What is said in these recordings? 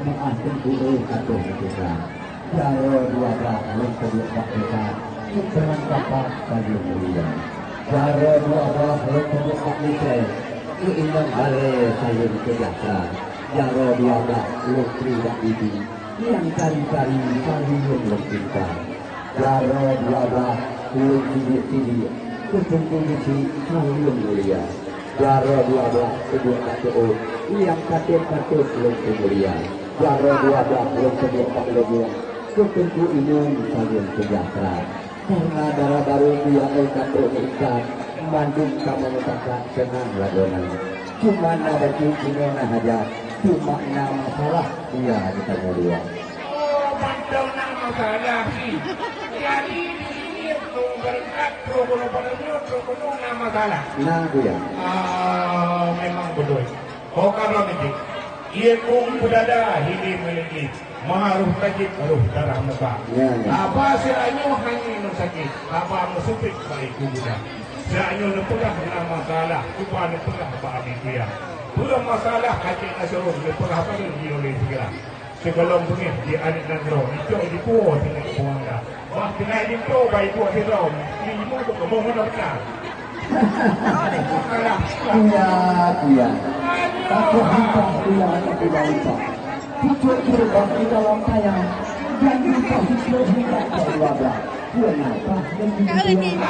maafkan dulu kata kita. Jaro dua belas belum kedua kita. Iklan kapal bagi mulia. Jaro dua belas belum kedua kita. Keinginan balai saya kejaksaan. Jaro dua belas belum tidak ini. Yang cari-cari kali yang bercinta. Jaro dua belas belum tidak berkumpul di kali yang mulia. Jaro 12 kedua KTO yang katut belum kemuliaan. Jaro 12 belum kedua KTO ketentu inung kalian sejahtera. Karena darah baru dia KTO ikat mandung kamu mengatakan senang ladonan. Cuma ada cincin aja, cuma nama salah dia kita mulia. Oh, mandung nama salah sih. Jadi berkat prokono nama salah. Nah dia. Memang betul. Oh kalau ini, ia kong berada hidup memiliki maharuh tajik aruh darah muka. Apa seanyo hanya sakit, apa musupik baik kuda. Seanyo lepegah nama salah, kupa lepegah bahagia dia. Pula masalah kacik nasional lepegah apa yang dioleh segera. Sebelum bunyi di adik dan roh, itu di kuat dengan kuangga. Wah, kena ini tu baik kuat di roh. Ini mau tu kamu menolak. Iya. Aku hitam dia anak tidak lupa. Hidup terbang di dalam tayang. Dan kita hidup tidak terwabah. Kenapa yang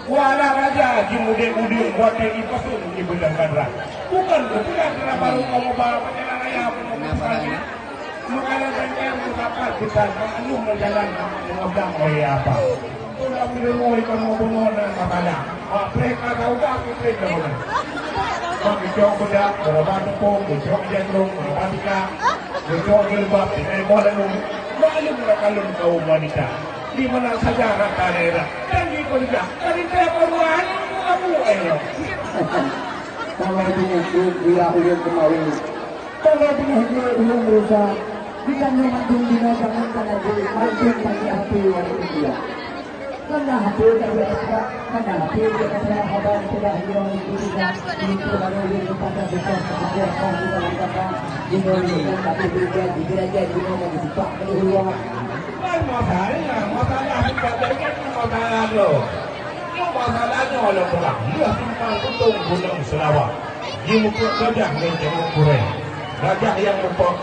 Wala raja kemudian buat ini pasal dibelangkan rah. Bukan kenapa baru kamu bawa penjalan raya mengambil. Mengalahkan yang mengapa kita mengaluh menjalan mengobrol oleh apa? Sudah mendengar ikan maupun dan makanan. Mereka tahu tak mereka mana? Kami jauh bedak, berapa tepung, jauh jangkung, berapa tika, jauh gelbap, dengan bola nung. Malu mereka lum kaum wanita. Di mana saja rata daerah dan di kerja dari perumahan kamu ayo. Kalau dia ulun kemarin, kalau dia ulun berusaha, kita memandung dina jangan pada diri, mandung bagi hati wanita dia. Karena hati dari apa? Karena hati dari apa? Tidak hilang itu itu baru kepada besar kepada orang kita lakukan di dunia tapi juga di gereja di mana disebut keluar. Masalah dikatakan masalah lo. Yang masalahnya oleh perang. Dia simpan untung gunung Selawak. Di muka gajah dan jemuk kureng. Gajah yang mempak